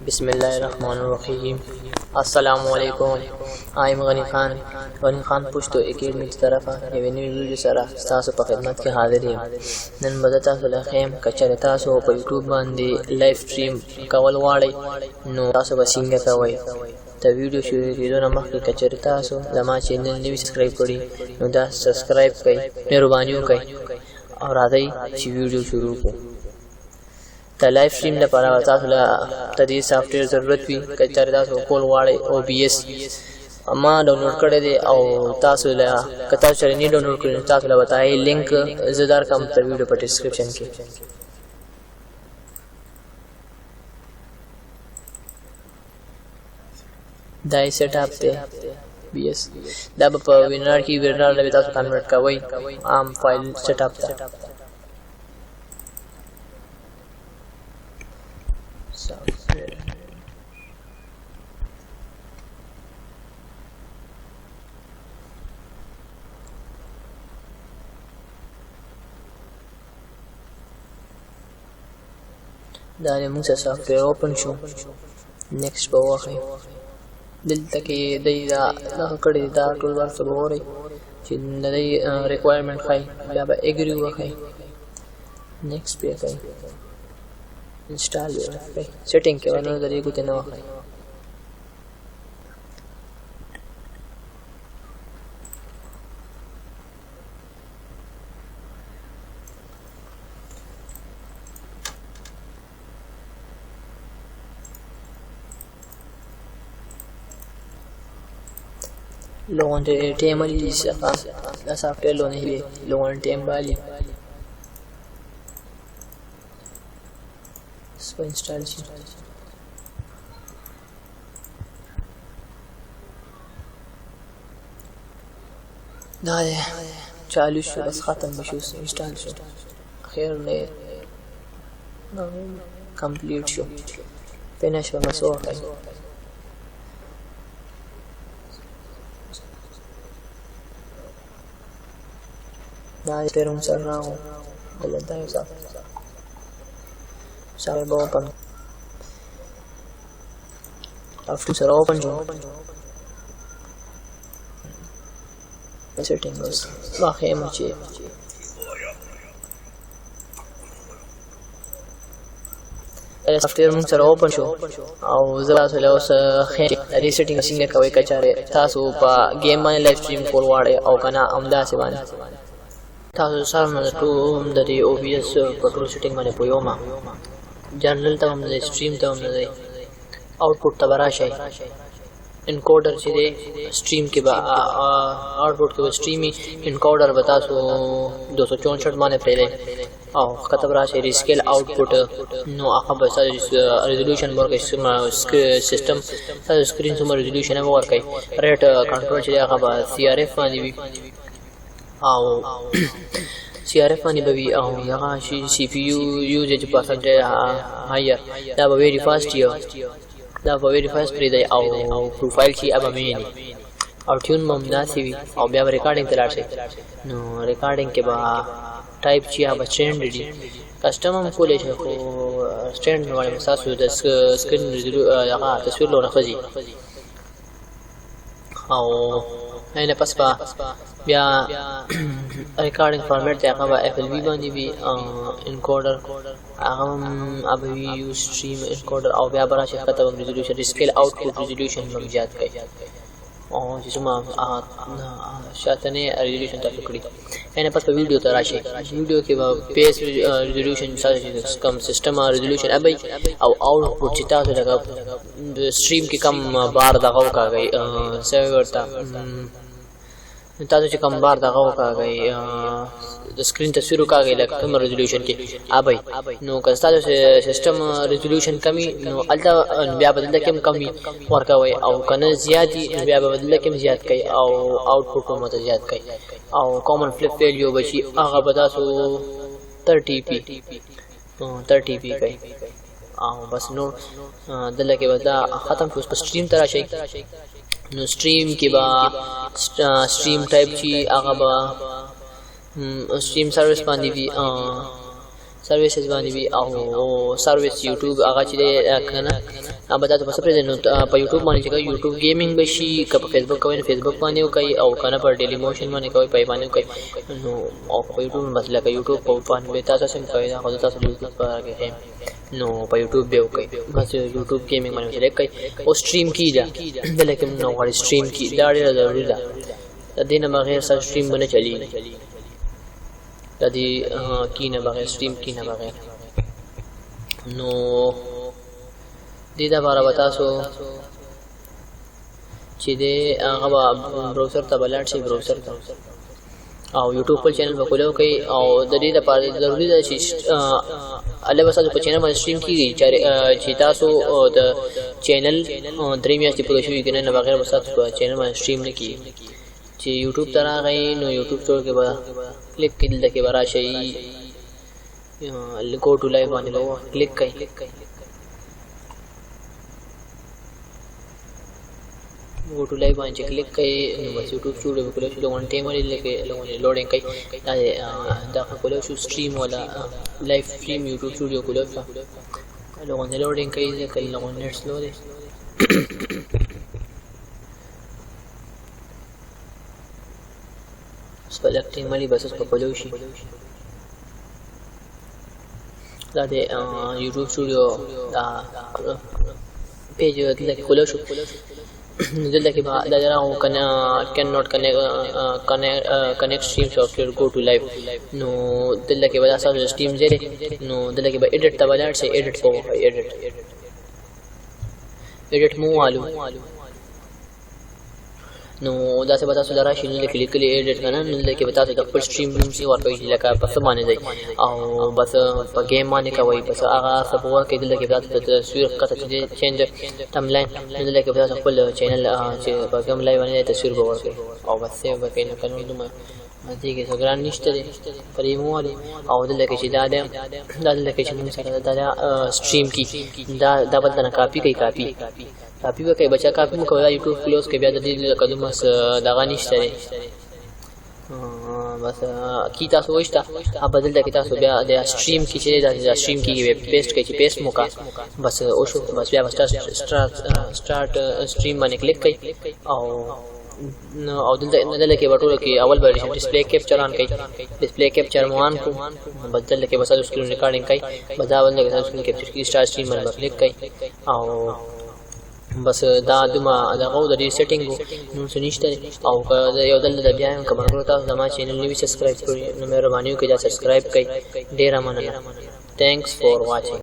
बिस्मिल्लाहिर्रहमानिर्रहीम। अस्सलामुअलैकुम। आइम गनी खान पुश्तो एकेडमी की तरफ ये नई वीडियो सरा तासो पर खिदमत के हाजिर है। नन बदता सला खेम कचरे तासो पर यूट्यूब बांधे लाइव स्ट्रीम कवल वाड़े नो तासो बसिंगे कवई त वीडियो शुरू की दो नमक के कचरे तासो लमा चैनल ने भी सब्सक्राइब करी नो दा सब्सक्राइब कई मेहरबानियों कई और आदई ची वीडियो शुरू को त लाइव स्ट्रीम ने पारा तासो ला तदी सॉफ्टवेयर जरूरत भी कचरे तासो कोल वाड़े OBS अम्मा डाउनलोड कर दे और तासो ला कता चले नहीं डाउनलोड कर तासो ला बताए लिंक ज़दार का मतलब वीडियो पर डिस्क्रिप्शन के दाई सेटअप पे BS दब पर विनर की विनर ले तासो कन्वर्ट का वही आम फाइल सेटअप था दाने मुझसे सॉफ्टवेयर ओपन शो नेक्स्ट पर वाक़ई दिल तक ये दई दा कड़ी दा टूल बार सब हो रही चिन्ह दई रिक्वायरमेंट खाई या बा एग्री हुआ खाई नेक्स्ट पे खाई इंस्टॉल खाई सेटिंग के वाला दरी कुछ ना खाई लोगों ने टेम वाली सफ़ा सॉफ्टवेयर लोने ही लोगों ने टेम वाली इसको इंस्टॉल किया दाए चालू शो बस ख़त्म भी शो इंस्टॉल शो खैर ने कंप्लीट शो फिनिश होना सो है दाए फिर हम चल रहा हूँ बोलता है सारे बहुत ओपन आफ्टर सर ओपन जो सेटिंग्स बाकी मुझे सॉफ्टवेयर में सर ओपन शो और ज़रा सा उस रीसेटिंग सिंगर का वे कचारे था सो पा गेम में लाइव स्ट्रीम खोल वाड़े और कना अमदा से बने तासो सार में तो दरी OBS कंट्रोल सेटिंग में पोयो मा जनरल तक हमने स्ट्रीम तक हमने आउटपुट तबरा शायद इनकोडर सीधे स्ट्रीम के बाद आउटपुट के बाद स्ट्रीमी इनकोडर बता सो 264 माने पहले और कतबरा से स्केल आउटपुट नो आखा बस रेजोल्यूशन वर्क सिस्टम स्क्रीन सुमर रेजोल्यूशन है वो वर्क है रेट कंट्रोल से आखा बस CRF मानी भी आओ CRF मानी बवी आओ यहाँ CPU यूजेज परसेंटेज हायर दा वेरी फास्ट यो दा वेरी फास्ट प्री दे आओ प्रोफाइल की अब मेनी और ट्यून ममदा सी और बया रिकॉर्डिंग तलाश से नो रिकॉर्डिंग के बाद टाइप किया अब स्टैंड डी कस्टम हम को ले को स्टैंड वाले में साथ स्क्रीन यहाँ तस्वीर लो रखजी आओ मैंने पास या रिकॉर्डिंग फॉर्मेट ते आका FLV बानी भी इनकोडर हम अभी यूज स्ट्रीम इनकोडर और या बड़ा शक्का तब रेजोल्यूशन स्केल आउटपुट रेजोल्यूशन में ज्यादा कई और जिसमें शातने रेजोल्यूशन तक टुकड़ी मैंने पास वीडियो तराशे वीडियो के बाद पेज रेजोल्यूशन कम सिस्टम रेजोल्यूशन अब और आउटपुट चिता से लगा स्ट्रीम की कम बार दगाव का गई सर्वर था ताज़ो ची कम बार दगाव का गई स्क्रीन तस्वीरों का गई लग कम रेजोल्यूशन की आबाई नो कस्ताजो से सिस्टम रेजोल्यूशन कमी नो अल्टा ब्या बदलता कम कमी वर्का हुए और कने ज़्यादी ब्या बदलता कम ज़्यादा कई और आउटपुट को मत ज़्यादा कई और कॉमन फ्लिप वैल्यू बची आगा बता सो 30p कई बस नो दल्ला के बता ख़त्म फिर उसको स्ट्रीम तरह शे नो स्ट्रीम के बाद स्ट्रीम टाइप की आगा बा स्ट्रीम सर्विस पानी भी سرویسز باندې وي او سرویس یوټیوب هغه چې کنه هغه تاسو په پرې نو په یوټیوب باندې چې یوټیوب گیمینګ بشي که په فیسبوک کوي فیسبوک باندې کوي او کنه پر ډیلی موشن باندې کوي په باندې کوي نو او په یوټیوب مثلا که یوټیوب په باندې تاسو څنګه کوي دا خو تاسو یوټیوب پر راګي نو په یوټیوب به کوي بس یوټیوب گیمینګ باندې سلیکټ کوي او سټریم کیدا لکه نو غواړي سټریم کی دا ډیره ضروري ده د دې نه بغیر سره سټریم باندې چلی د دې کینه بغیر سټریم کینه بغیر نو دې دا بار تاسو چې دې هغه براوزر ته بلاړ شي براوزر ته او یوټیوب پر چینل وکولو کوي او د دې لپاره ضروری ده چې الله وسه په چینل باندې سټریم کیږي چې تاسو د چینل 3 میاشتې پوره شوي کنه نه بغیر وسه په چینل باندې سټریم نه کیږي چې یوټیوب ته راغی نو یوټیوب سټور کې به کلیک کړئ دلته کې به راشئ go to live باندې به کلیک کړئ go to live باندې کلیک کړئ نو بس یوټیوب سټور به کولای شي لغون ټایم لکه لغون لوډینګ کوي دا کولای شو سټریم ولا لایف سټریم یوټیوب سټوډیو کولای شو لغون لوډینګ کوي ځکه لغون نت سلو دی سپلکټینګ ملي بس په کولای شي دا د یوټیوب سټوډیو دا پیج دلته کولای شو دلته کې دا راو کنه کین نوٹ کنیکټ سټریم سافټویر گو ټو لایو نو دلته کې ودا سره سټریم زره نو دلته کې به ایډیټ ته ولاړ شي ایډیټ کو ایډیټ مو والو نو دا څه به تاسو دراشي نو کلیک کړئ ایډیټ کنه نو لکه به تاسو د خپل سټریم نوم سی ورکوي لکه په څه باندې دی او بس په گیم باندې کوي بس هغه سپورټ کې دلته کې تاسو د تصویر کته چینج ټایم لاین نو لکه به تاسو خپل چینل چې په کوم لایو باندې تصویر به ورکوي او بس سیو به کینې کنه دومره دې کې څنګه نشته دی پرې موالي او دلته کې چې دا دلته کې چې موږ سره دا سټریم کې دا بدلنه کاپی کوي کاپی وکړي بچا کاپی مو کوي یوټیوب کلوز کې بیا د دې قدمه دغه نشته دی بس کی تاسو وښتا بدل د کی تاسو بیا د سټریم کې چې د سټریم کې پیسټ کې چې پیسټ موکا بس او شو بس بیا سٹارټ سټریم باندې کلیک کړئ او دلته کې وټول کې اول به ډسپلی کیپچر آن کړئ ډسپلی کیپچر مو آن کو بدل کې بس سکرین ریکارډینګ کړئ بداول کې سکرین کیپچر کې سٹارټ سټریم باندې کلیک کړئ او بس دا دما دغه د دې سیټینګ نو سنشته او یو دل د بیا هم کومه تاسو زما چینل نیو سبسکرایب کړئ نو مهرباني وکړئ چې سبسکرایب کړئ ډیر مننه thanks for watching